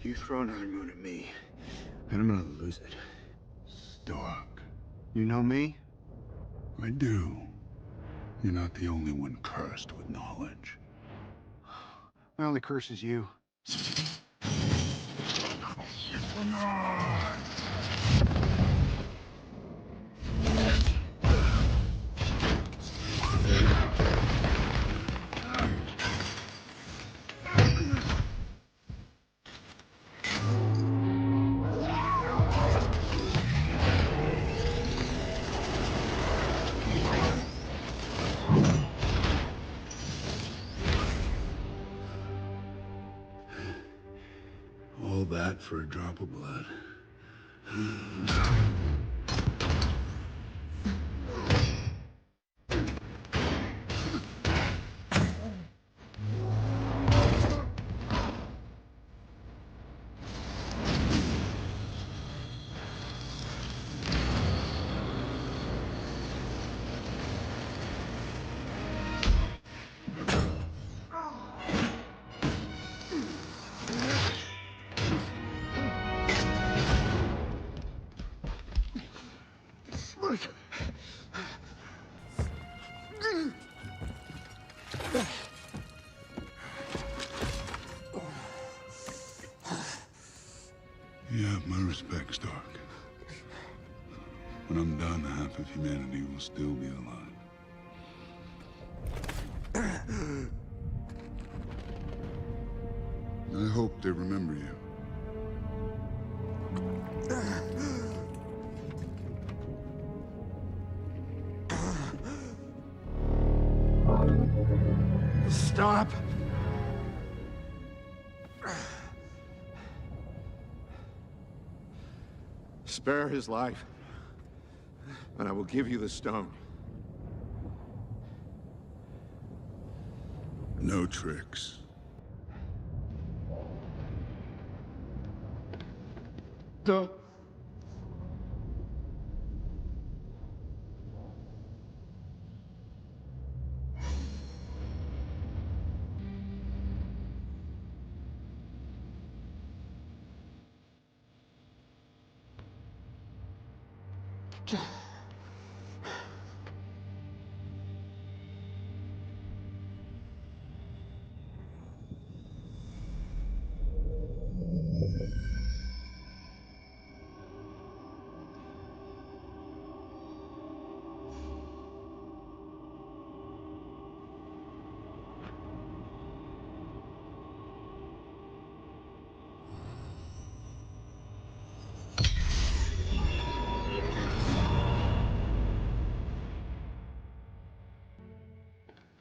You throw another moon at me, and I'm gonna lose it. Stark. You know me? I do. You're not the only one cursed with knowledge. My only curse is you. All that for a drop of blood. You have my respect, Stark. When I'm done, half of humanity will still be alive. I hope they remember you. Stop! Spare his life, and I will give you the stone. No tricks. Duh.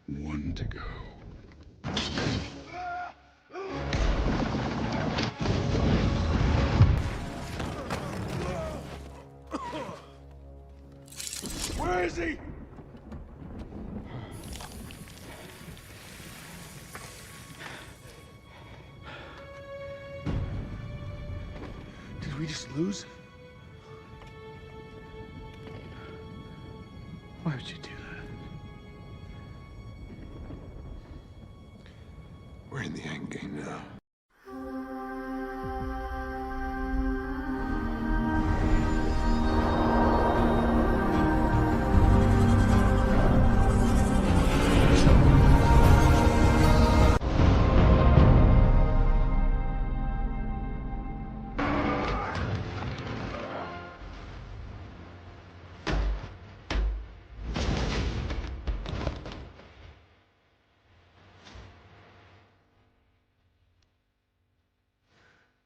One to go. Where is he? Did we just lose? Why would you do that? We're in the end game now.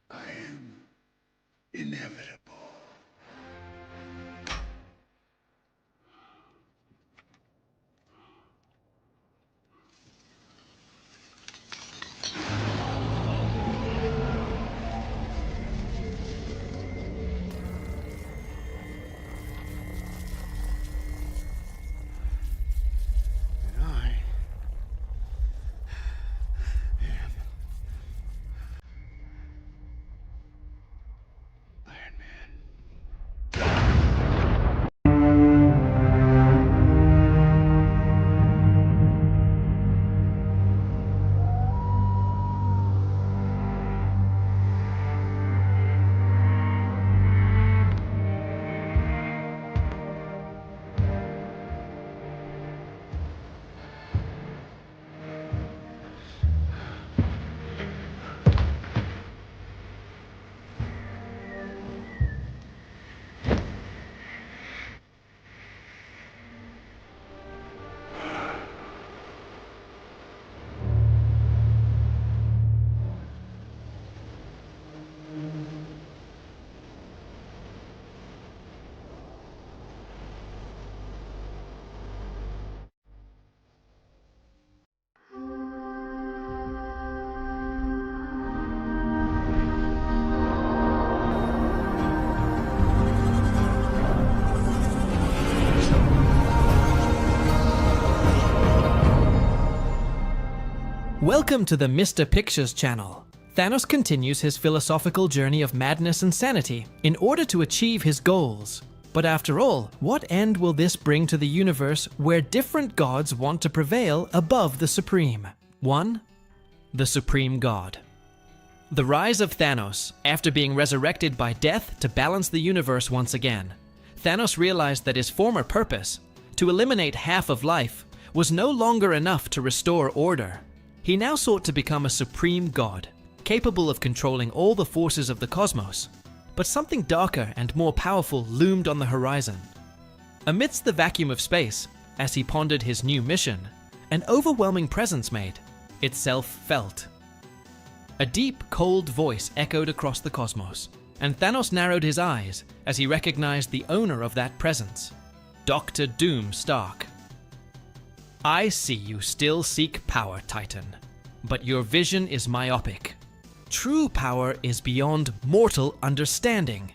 I am inevitable. And I am Iron Man. Welcome to the Mr. Pictures channel. Thanos continues his philosophical journey of madness and sanity in order to achieve his goals. But after all, what end will this bring to the universe where different gods want to prevail above the Supreme? 1. The Supreme God. The rise of Thanos, after being resurrected by death to balance the universe once again. Thanos realized that his former purpose, to eliminate half of life, was no longer enough to restore order. He now sought to become a supreme god, capable of controlling all the forces of the cosmos. But something darker and more powerful loomed on the horizon. Amidst the vacuum of space, as he pondered his new mission, an overwhelming presence made itself felt. A deep, cold voice echoed across the cosmos, and Thanos narrowed his eyes as he recognized the owner of that presence, Dr. Doom Stark. I see you still seek power, Titan, but your vision is myopic. True power is beyond mortal understanding.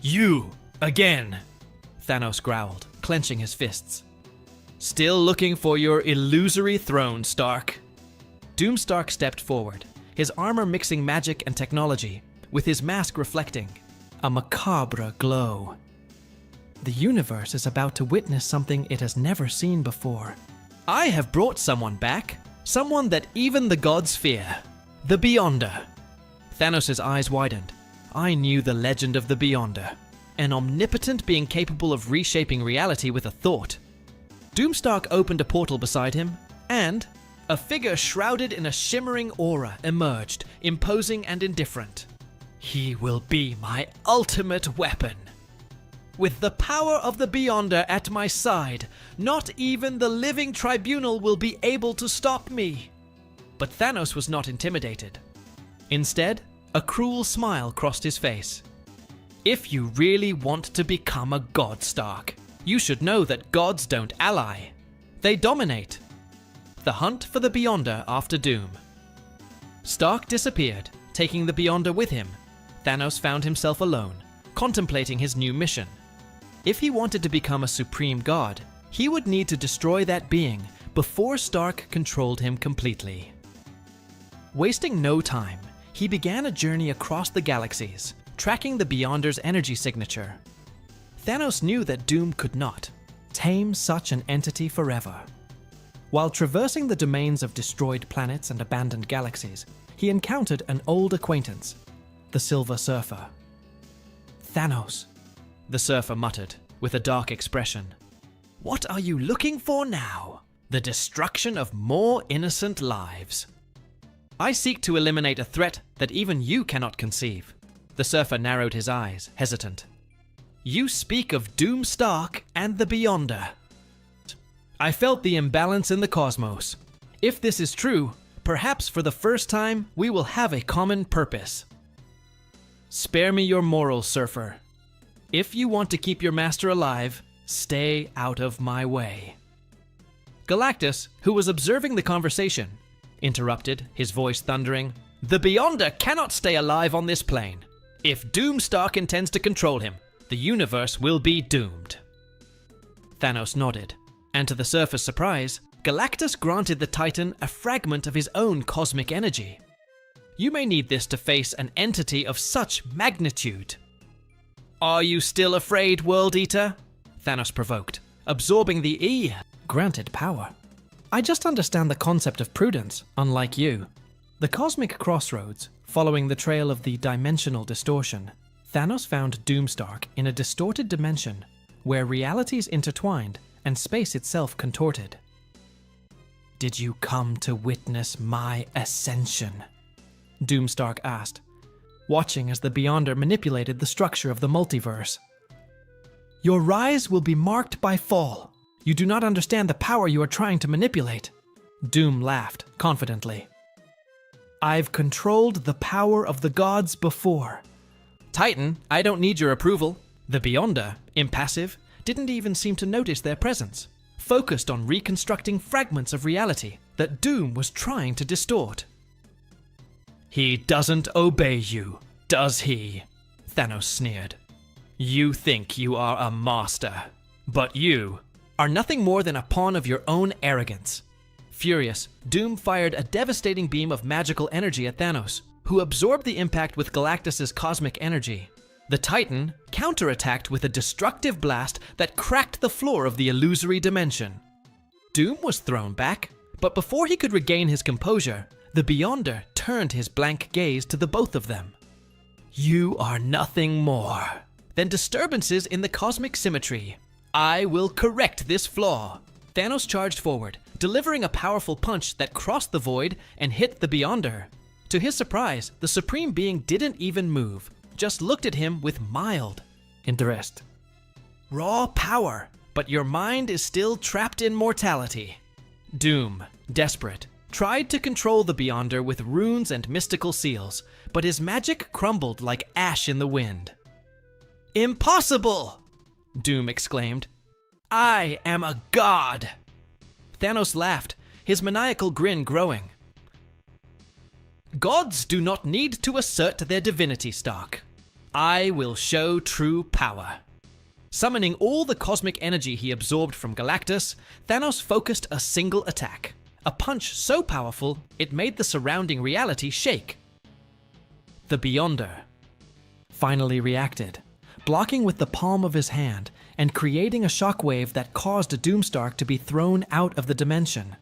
You, again, Thanos growled, clenching his fists. Still looking for your illusory throne, Stark. Doomstark stepped forward, his armor mixing magic and technology, with his mask reflecting a macabre glow. The universe is about to witness something it has never seen before. I have brought someone back, someone that even the gods fear. The Beyonder. Thanos' eyes widened. I knew the legend of the Beyonder, an omnipotent being capable of reshaping reality with a thought. Doomstark opened a portal beside him, and a figure shrouded in a shimmering aura emerged, imposing and indifferent. He will be my ultimate weapon. With the power of the Beyonder at my side, not even the living tribunal will be able to stop me. But Thanos was not intimidated. Instead, a cruel smile crossed his face. If you really want to become a god, Stark, you should know that gods don't ally. They dominate. The hunt for the Beyonder after Doom. Stark disappeared, taking the Beyonder with him. Thanos found himself alone, contemplating his new mission. If he wanted to become a supreme god, he would need to destroy that being before Stark controlled him completely. Wasting no time, he began a journey across the galaxies, tracking the Beyonder's energy signature. Thanos knew that Doom could not tame such an entity forever. While traversing the domains of destroyed planets and abandoned galaxies, he encountered an old acquaintance, the Silver Surfer. Thanos, the Surfer muttered, with a dark expression. What are you looking for now? The destruction of more innocent lives. I seek to eliminate a threat that even you cannot conceive. The Surfer narrowed his eyes, hesitant. You speak of Doom Stark and the Beyonder. I felt the imbalance in the cosmos. If this is true, perhaps for the first time we will have a common purpose. Spare me your morals, Surfer. If you want to keep your master alive, stay out of my way. Galactus, who was observing the conversation, interrupted, his voice thundering. The Beyonder cannot stay alive on this plane. If Doomstark intends to control him, the universe will be doomed. Thanos nodded, and to the Surfer's surprise, Galactus granted the Titan a fragment of his own cosmic energy. You may need this to face an entity of such magnitude. Are you still afraid, World Eater? Thanos provoked, absorbing the granted power. I just understand the concept of prudence, unlike you. The cosmic crossroads, following the trail of the dimensional distortion, Thanos found Doomstark in a distorted dimension where realities intertwined and space itself contorted. Did you come to witness my ascension? Doomstark asked, watching as the Beyonder manipulated the structure of the multiverse. Your rise will be marked by fall. You do not understand the power you are trying to manipulate. Doom laughed confidently. I've controlled the power of the gods before. Titan, I don't need your approval. The Beyonder, impassive, didn't even seem to notice their presence, focused on reconstructing fragments of reality that Doom was trying to distort. He doesn't obey you, does he? Thanos sneered. You think you are a master, but you are nothing more than a pawn of your own arrogance. Furious, Doom fired a devastating beam of magical energy at Thanos, who absorbed the impact with Galactus's cosmic energy. The Titan counterattacked with a destructive blast that cracked the floor of the illusory dimension. Doom was thrown back, but before he could regain his composure, the Beyonder turned his blank gaze to the both of them. "You are nothing more than disturbances in the cosmic symmetry. I will correct this flaw." Thanos charged forward, delivering a powerful punch that crossed the void and hit the Beyonder. To his surprise, the Supreme Being didn't even move, just looked at him with mild interest. "Raw power, but your mind is still trapped in mortality." Doom, desperate, tried to control the Beyonder with runes and mystical seals, but his magic crumbled like ash in the wind. "Impossible!" Doom exclaimed. "I am a god!" Thanos laughed, his maniacal grin growing. "Gods do not need to assert their divinity stock. I will show true power." Summoning all the cosmic energy he absorbed from Galactus, Thanos focused a single attack. A punch so powerful, it made the surrounding reality shake. The Beyonder finally reacted, blocking with the palm of his hand and creating a shockwave that caused Doomstark to be thrown out of the dimension.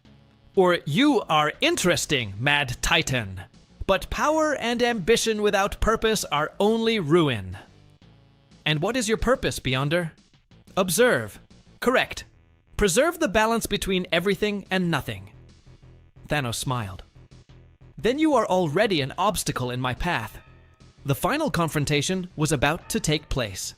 "Or you are interesting, Mad Titan. But power and ambition without purpose are only ruin." "And what is your purpose, Beyonder?" "Observe. Correct. Preserve the balance between everything and nothing." Thanos smiled. "Then you are already an obstacle in my path." The final confrontation was about to take place.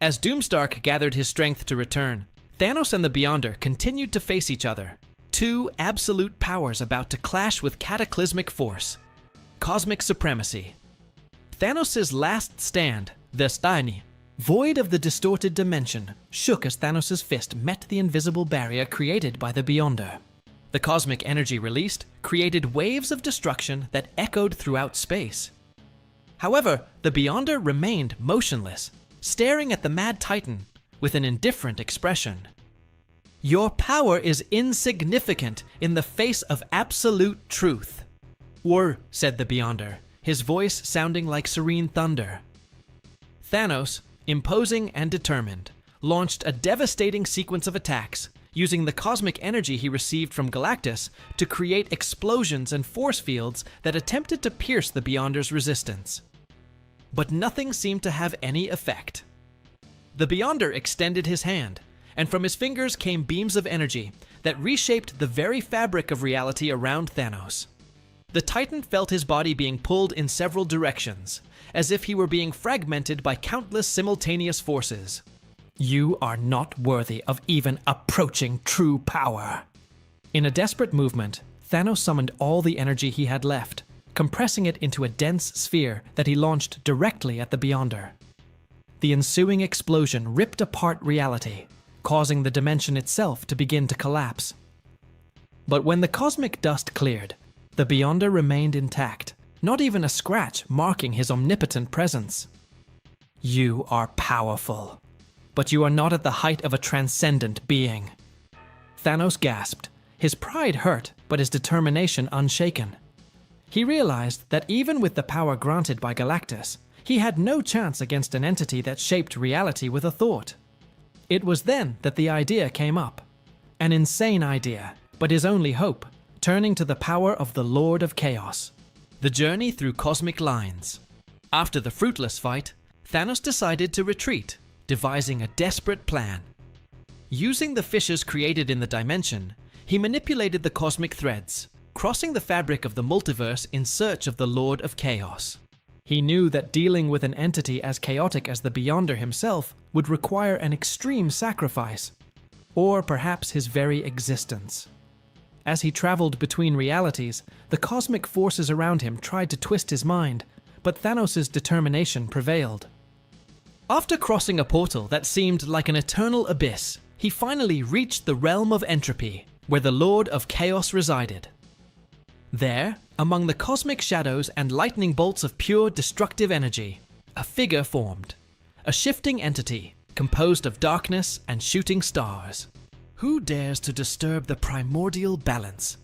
As Doomstark gathered his strength to return, Thanos and the Beyonder continued to face each other. Two absolute powers about to clash with cataclysmic force. Cosmic supremacy. Thanos' last stand, the Steini, void of the distorted dimension, shook as Thanos' fist met the invisible barrier created by the Beyonder. The cosmic energy released created waves of destruction that echoed throughout space. However, the Beyonder remained motionless, staring at the Mad Titan with an indifferent expression. "Your power is insignificant in the face of absolute truth." "War," said the Beyonder, his voice sounding like serene thunder. Thanos, imposing and determined, launched a devastating sequence of attacks, using the cosmic energy he received from Galactus to create explosions and force fields that attempted to pierce the Beyonder's resistance. But nothing seemed to have any effect. The Beyonder extended his hand, and from his fingers came beams of energy that reshaped the very fabric of reality around Thanos. The Titan felt his body being pulled in several directions, as if he were being fragmented by countless simultaneous forces. "You are not worthy of even approaching true power." In a desperate movement, Thanos summoned all the energy he had left, compressing it into a dense sphere that he launched directly at the Beyonder. The ensuing explosion ripped apart reality, causing the dimension itself to begin to collapse. But when the cosmic dust cleared, the Beyonder remained intact, not even a scratch marking his omnipotent presence. "You are powerful, but you are not at the height of a transcendent being." Thanos gasped, his pride hurt, but his determination unshaken. He realized that even with the power granted by Galactus, he had no chance against an entity that shaped reality with a thought. It was then that the idea came up. An insane idea, but his only hope, turning to the power of the Lord of Chaos. The journey through cosmic lines. After the fruitless fight, Thanos decided to retreat, devising a desperate plan. Using the fissures created in the dimension, he manipulated the cosmic threads, crossing the fabric of the multiverse in search of the Lord of Chaos. He knew that dealing with an entity as chaotic as the Beyonder himself would require an extreme sacrifice, or perhaps his very existence. As he traveled between realities, the cosmic forces around him tried to twist his mind, but Thanos' determination prevailed. After crossing a portal that seemed like an eternal abyss, he finally reached the realm of entropy, where the Lord of Chaos resided. There, among the cosmic shadows and lightning bolts of pure destructive energy, a figure formed, a shifting entity composed of darkness and shooting stars. Who dares to disturb the primordial balance?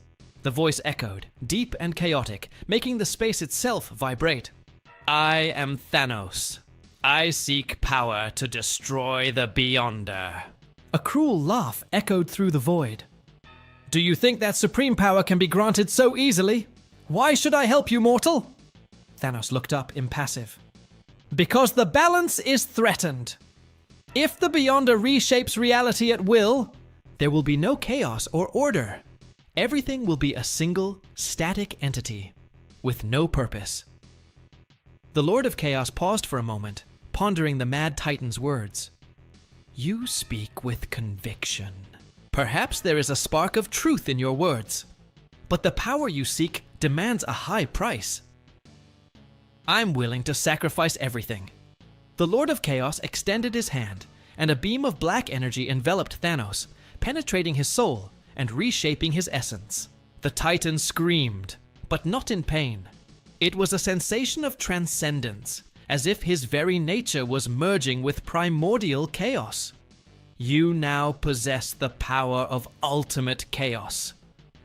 The voice echoed, deep and chaotic, making the space itself vibrate. I am Thanos. I seek power to destroy the Beyonder. A cruel laugh echoed through the void. Do you think that supreme power can be granted so easily? Why should I help you, mortal? Thanos looked up, impassive. Because the balance is threatened. If the Beyonder reshapes reality at will, there will be no chaos or order. Everything will be a single, static entity, with no purpose. The Lord of Chaos paused for a moment, pondering the Mad Titan's words. You speak with conviction. Perhaps there is a spark of truth in your words, but the power you seek demands a high price. I'm willing to sacrifice everything. The Lord of Chaos extended his hand, and a beam of black energy enveloped Thanos, penetrating his soul and reshaping his essence. The Titan screamed, but not in pain. It was a sensation of transcendence, as if his very nature was merging with primordial chaos. You now possess the power of ultimate chaos.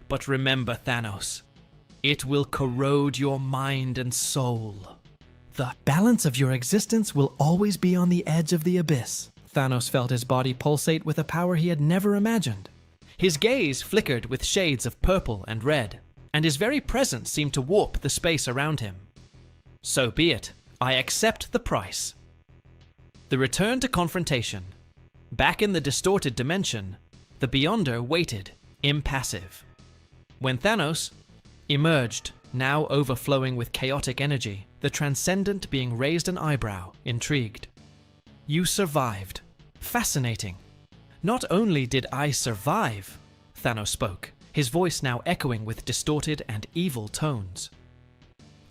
But remember, Thanos, it will corrode your mind and soul. The balance of your existence will always be on the edge of the abyss. Thanos felt his body pulsate with a power he had never imagined. His gaze flickered with shades of purple and red, and his very presence seemed to warp the space around him. So be it. I accept the price. The return to confrontation. Back in the distorted dimension, the Beyonder waited, impassive. When Thanos emerged, now overflowing with chaotic energy, the Transcendent being raised an eyebrow, intrigued. You survived. Fascinating. Not only did I survive, Thanos spoke, his voice now echoing with distorted and evil tones.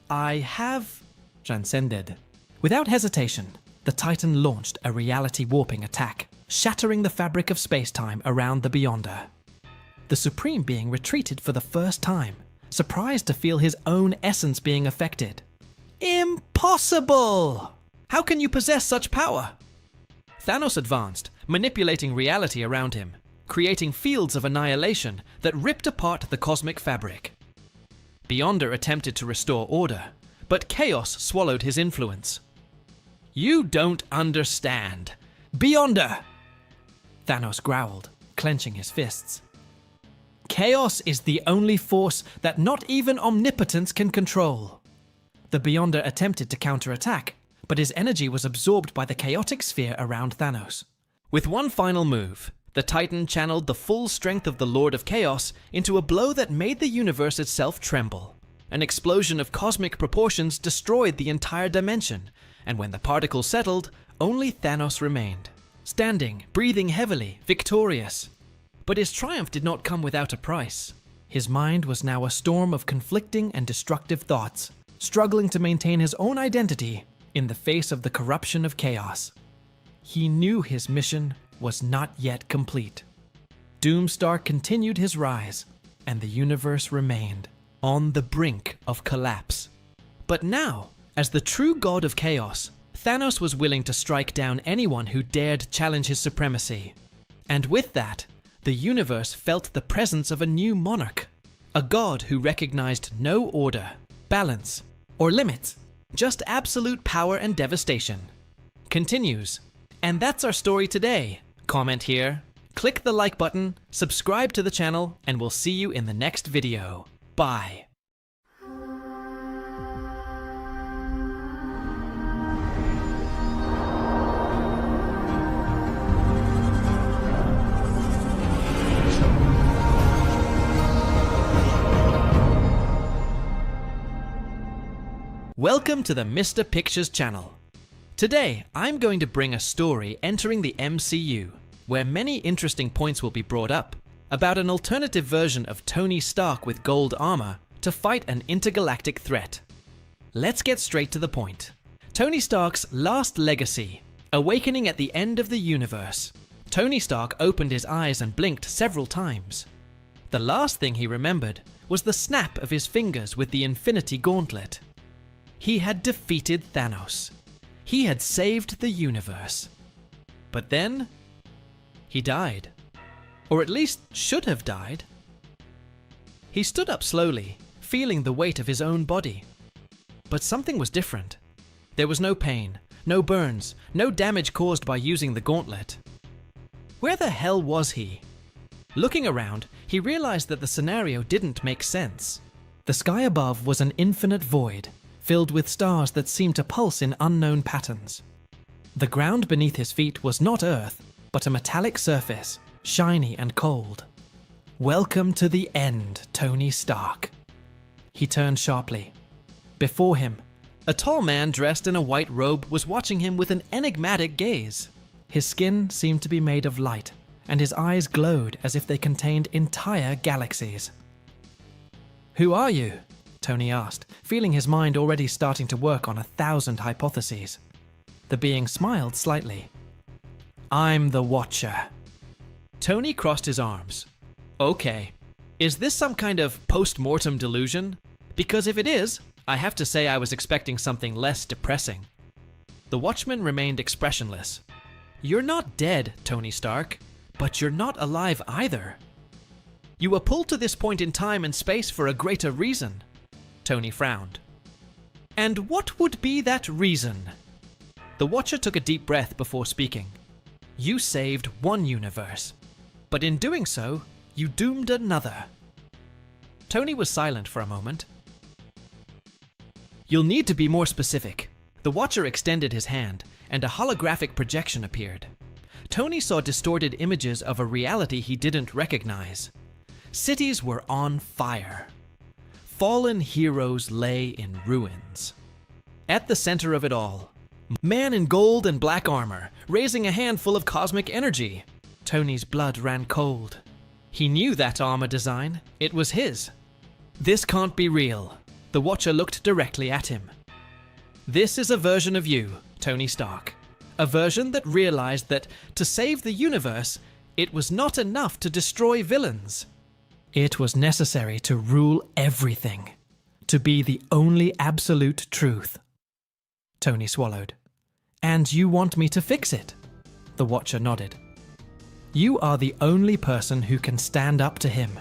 I have transcended. Without hesitation, the Titan launched a reality-warping attack, shattering the fabric of space-time around the Beyonder. The Supreme Being retreated for the first time, surprised to feel his own essence being affected. Impossible! How can you possess such power? Thanos advanced, manipulating reality around him, creating fields of annihilation that ripped apart the cosmic fabric. Beyonder attempted to restore order, but chaos swallowed his influence. You don't understand. Beyonder! Thanos growled, clenching his fists. Chaos is the only force that not even omnipotence can control. The Beyonder attempted to counterattack, but his energy was absorbed by the chaotic sphere around Thanos. With one final move, the Titan channeled the full strength of the Lord of Chaos into a blow that made the universe itself tremble. An explosion of cosmic proportions destroyed the entire dimension, and when the particles settled, only Thanos remained, standing, breathing heavily, victorious. But his triumph did not come without a price. His mind was now a storm of conflicting and destructive thoughts, struggling to maintain his own identity in the face of the corruption of chaos. He knew his mission was not yet complete. Doomstar continued his rise, and the universe remained on the brink of collapse. But now, as the true god of chaos, Thanos was willing to strike down anyone who dared challenge his supremacy. And with that, the universe felt the presence of a new monarch, a god who recognized no order, balance, or limits, just absolute power and devastation. Continues. And that's our story today. Comment here, click the like button, subscribe to the channel, and we'll see you in the next video. Bye. Welcome to the Mr. Pictures channel. Today, I'm going to bring a story entering the MCU, where many interesting points will be brought up, about an alternative version of Tony Stark with gold armor to fight an intergalactic threat. Let's get straight to the point. Tony Stark's last legacy, awakening at the end of the universe. Tony Stark opened his eyes and blinked several times. The last thing he remembered was the snap of his fingers with the Infinity Gauntlet. He had defeated Thanos. He had saved the universe. But then, he died. Or at least should have died. He stood up slowly, feeling the weight of his own body. But something was different. There was no pain, no burns, no damage caused by using the gauntlet. Where the hell was he? Looking around, he realized that the scenario didn't make sense. The sky above was an infinite void, filled with stars that seemed to pulse in unknown patterns. The ground beneath his feet was not earth, but a metallic surface, shiny and cold. Welcome to the end, Tony Stark. He turned sharply. Before him, a tall man dressed in a white robe was watching him with an enigmatic gaze. His skin seemed to be made of light, and his eyes glowed as if they contained entire galaxies. "Who are you?" Tony asked, feeling his mind already starting to work on 1,000 hypotheses. The being smiled slightly. "I'm the Watcher." Tony crossed his arms. "Okay. Is this some kind of post-mortem delusion? Because if it is, I have to say I was expecting something less depressing." The Watchman remained expressionless. "You're not dead, Tony Stark, but you're not alive either. You were pulled to this point in time and space for a greater reason." Tony frowned. "And what would be that reason?" The Watcher took a deep breath before speaking. "You saved one universe, but in doing so, you doomed another." Tony was silent for a moment. "You'll need to be more specific." The Watcher extended his hand, and a holographic projection appeared. Tony saw distorted images of a reality he didn't recognize. Cities were on fire. Fallen heroes lay in ruins. At the center of it all, man in gold and black armor, raising a handful of cosmic energy. Tony's blood ran cold. He knew that armor design. It was his. "This can't be real." The Watcher looked directly at him. "This is a version of you, Tony Stark. A version that realized that to save the universe, it was not enough to destroy villains. It was necessary to rule everything, to be the only absolute truth." Tony swallowed. "And you want me to fix it?" The Watcher nodded. "You are the only person who can stand up to him.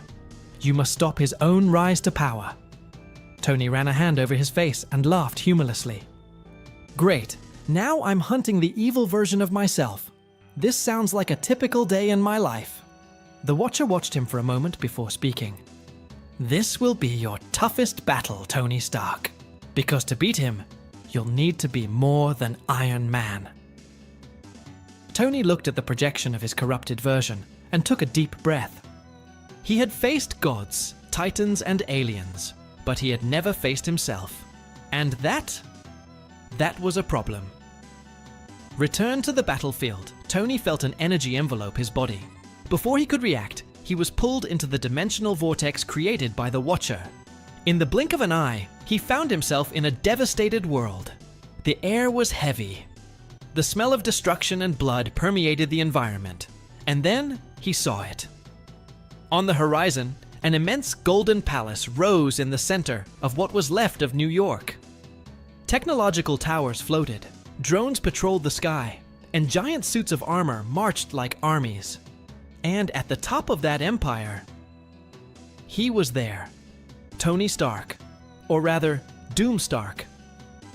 You must stop his own rise to power." Tony ran a hand over his face and laughed humorlessly. "Great. Now I'm hunting the evil version of myself. This sounds like a typical day in my life." The Watcher watched him for a moment before speaking. "This will be your toughest battle, Tony Stark. Because to beat him, you'll need to be more than Iron Man." Tony looked at the projection of his corrupted version and took a deep breath. He had faced gods, titans, and aliens, but he had never faced himself. And that was a problem. Returned to the battlefield, Tony felt an energy envelope his body. Before he could react, he was pulled into the dimensional vortex created by the Watcher. In the blink of an eye, he found himself in a devastated world. The air was heavy. The smell of destruction and blood permeated the environment. And then he saw it. On the horizon, an immense golden palace rose in the center of what was left of New York. Technological towers floated, drones patrolled the sky, and giant suits of armor marched like armies. And at the top of that empire, he was there. Tony Stark, or rather, Doom Stark.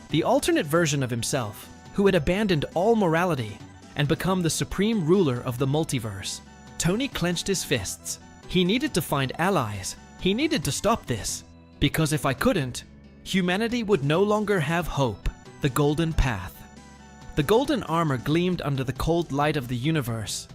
The alternate version of himself, who had abandoned all morality and become the supreme ruler of the multiverse. Tony clenched his fists. He needed to find allies. He needed to stop this. Because if I couldn't, humanity would no longer have hope, the golden path. The golden armor gleamed under the cold light of the universe.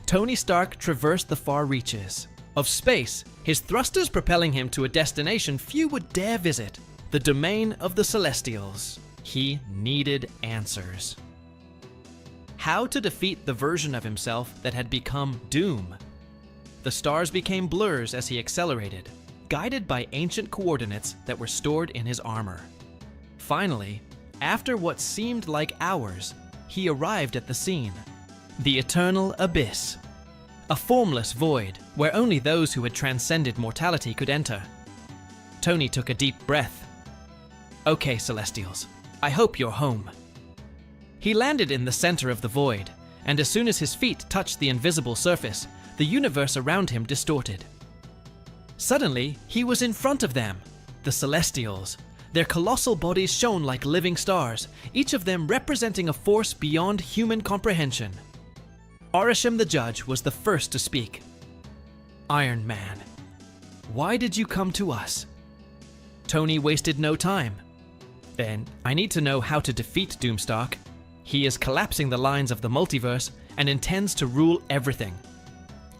Tony Stark traversed the far reaches of space, his thrusters propelling him to a destination few would dare visit, the domain of the Celestials. He needed answers. How to defeat the version of himself that had become Doom? The stars became blurs as he accelerated, guided by ancient coordinates that were stored in his armor. Finally, after what seemed like hours, he arrived at the scene. The Eternal Abyss. A formless void where only those who had transcended mortality could enter. Tony took a deep breath. "Okay, Celestials, I hope you're home." He landed in the center of the void, and as soon as his feet touched the invisible surface, the universe around him distorted. Suddenly, he was in front of them, the Celestials. Their colossal bodies shone like living stars, each of them representing a force beyond human comprehension. Arishem the Judge was the first to speak. Iron Man, why did you come to us? Tony wasted no time. Then, I need to know how to defeat Doomstalk. He is collapsing the lines of the multiverse and intends to rule everything.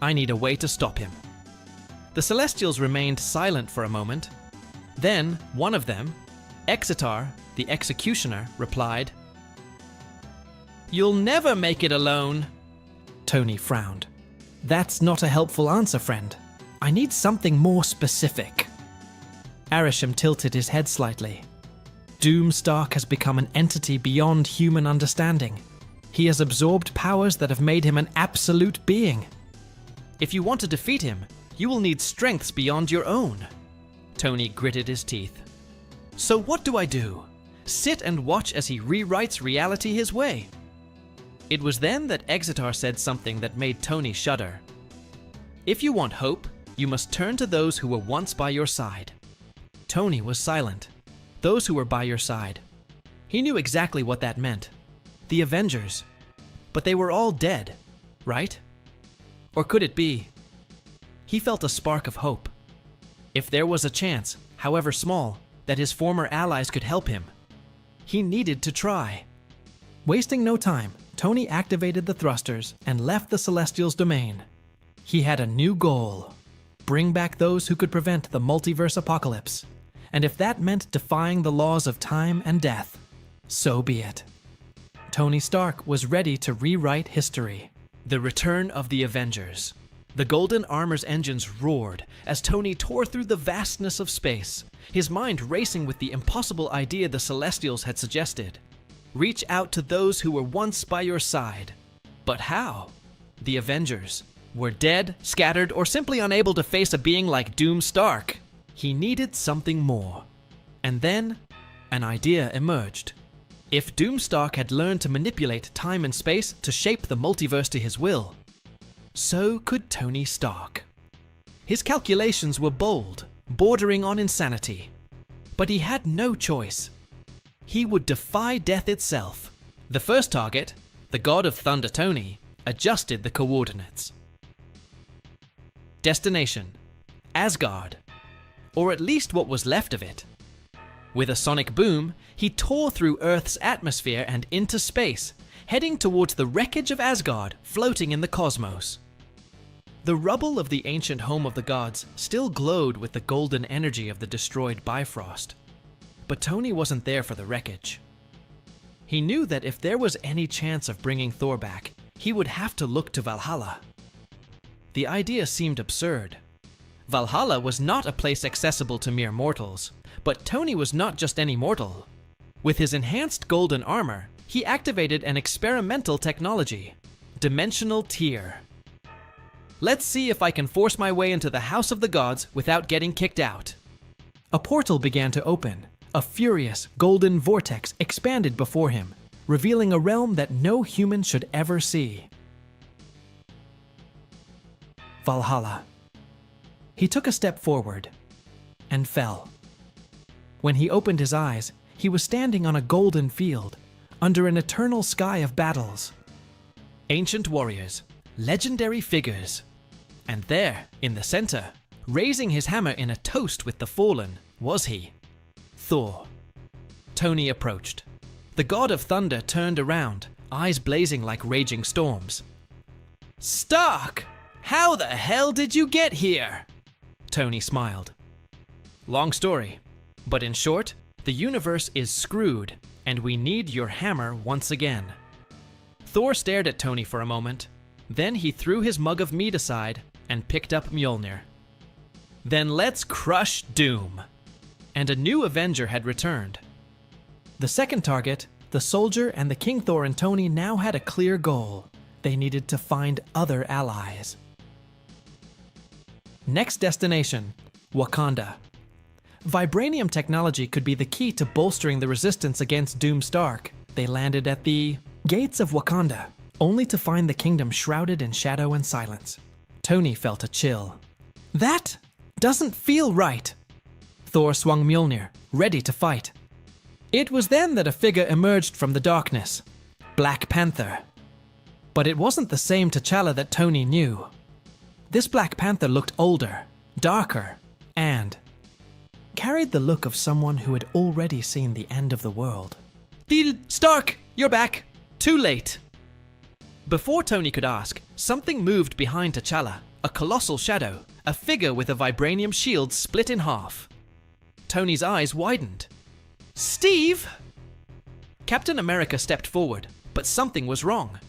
I need a way to stop him. The Celestials remained silent for a moment. Then, one of them, Exitar, the Executioner, replied, "You'll never make it alone." Tony frowned. "That's not a helpful answer, friend. I need something more specific." Arishem tilted his head slightly. Doomstalk has become an entity beyond human understanding. He has absorbed powers that have made him an absolute being. If you want to defeat him, you will need strengths beyond your own. Tony gritted his teeth. So what do I do? Sit and watch as he rewrites reality his way? It was then that Exitar said something that made Tony shudder. If you want hope, you must turn to those who were once by your side. Tony was silent. Those who were by your side. He knew exactly what that meant. The Avengers. But they were all dead, right? Or could it be? He felt a spark of hope. If there was a chance, however small, that his former allies could help him, he needed to try. Wasting no time, Tony activated the thrusters and left the Celestials' domain. He had a new goal: bring back those who could prevent the multiverse apocalypse. And if that meant defying the laws of time and death, so be it. Tony Stark was ready to rewrite history. The return of the Avengers. The Golden Armor's engines roared as Tony tore through the vastness of space, his mind racing with the impossible idea the Celestials had suggested. Reach out to those who were once by your side. But how? The Avengers were dead, scattered, or simply unable to face a being like Doomstark. He needed something more. And then, an idea emerged. If Doomstark had learned to manipulate time and space to shape the multiverse to his will, so could Tony Stark. His calculations were bold, bordering on insanity. But he had no choice. He would defy death itself. The first target, the God of Thunder Tony, adjusted the coordinates. Destination: Asgard. Or at least what was left of it. With a sonic boom, he tore through Earth's atmosphere and into space, heading towards the wreckage of Asgard floating in the cosmos. The rubble of the ancient home of the gods still glowed with the golden energy of the destroyed Bifrost. But Tony wasn't there for the wreckage. He knew that if there was any chance of bringing Thor back, he would have to look to Valhalla. The idea seemed absurd. Valhalla was not a place accessible to mere mortals, but Tony was not just any mortal. With his enhanced golden armor, he activated an experimental technology, Dimensional Tier. Let's see if I can force my way into the House of the Gods without getting kicked out. A portal began to open. A furious, golden vortex expanded before him, revealing a realm that no human should ever see. Valhalla. He took a step forward and fell. When he opened his eyes, he was standing on a golden field, under an eternal sky of battles. Ancient warriors, legendary figures. And there, in the center, raising his hammer in a toast with the fallen, was he, Thor. Tony approached. The God of Thunder turned around, eyes blazing like raging storms. "Stark! How the hell did you get here?" Tony smiled. Long story, but in short, the universe is screwed, and we need your hammer once again. Thor stared at Tony for a moment. Then he threw his mug of mead aside and picked up Mjolnir. Then let's crush Doom. And a new Avenger had returned. The second target, the soldier and the King Thor and Tony now had a clear goal. They needed to find other allies. Next destination, Wakanda. Vibranium technology could be the key to bolstering the resistance against Doomstark. They landed at the gates of Wakanda, only to find the kingdom shrouded in shadow and silence. Tony felt a chill. That doesn't feel right. Thor swung Mjolnir, ready to fight. It was then that a figure emerged from the darkness. Black Panther. But it wasn't the same T'Challa that Tony knew. This Black Panther looked older, darker, and carried the look of someone who had already seen the end of the world. Stark, you're back. Too late. Before Tony could ask, something moved behind T'Challa, a colossal shadow, a figure with a vibranium shield split in half. Tony's eyes widened. Steve! Captain America stepped forward, but something was wrong.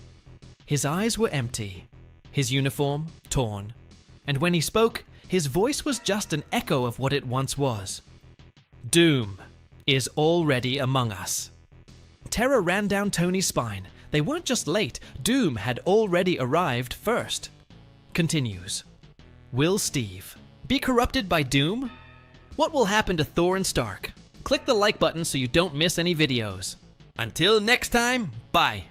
His eyes were empty, his uniform torn, and when he spoke, his voice was just an echo of what it once was. Doom is already among us. Terror ran down Tony's spine. They weren't just late, Doom had already arrived first. Continues. Will Steve be corrupted by Doom? What will happen to Thor and Stark? Click the like button so you don't miss any videos. Until next time, bye.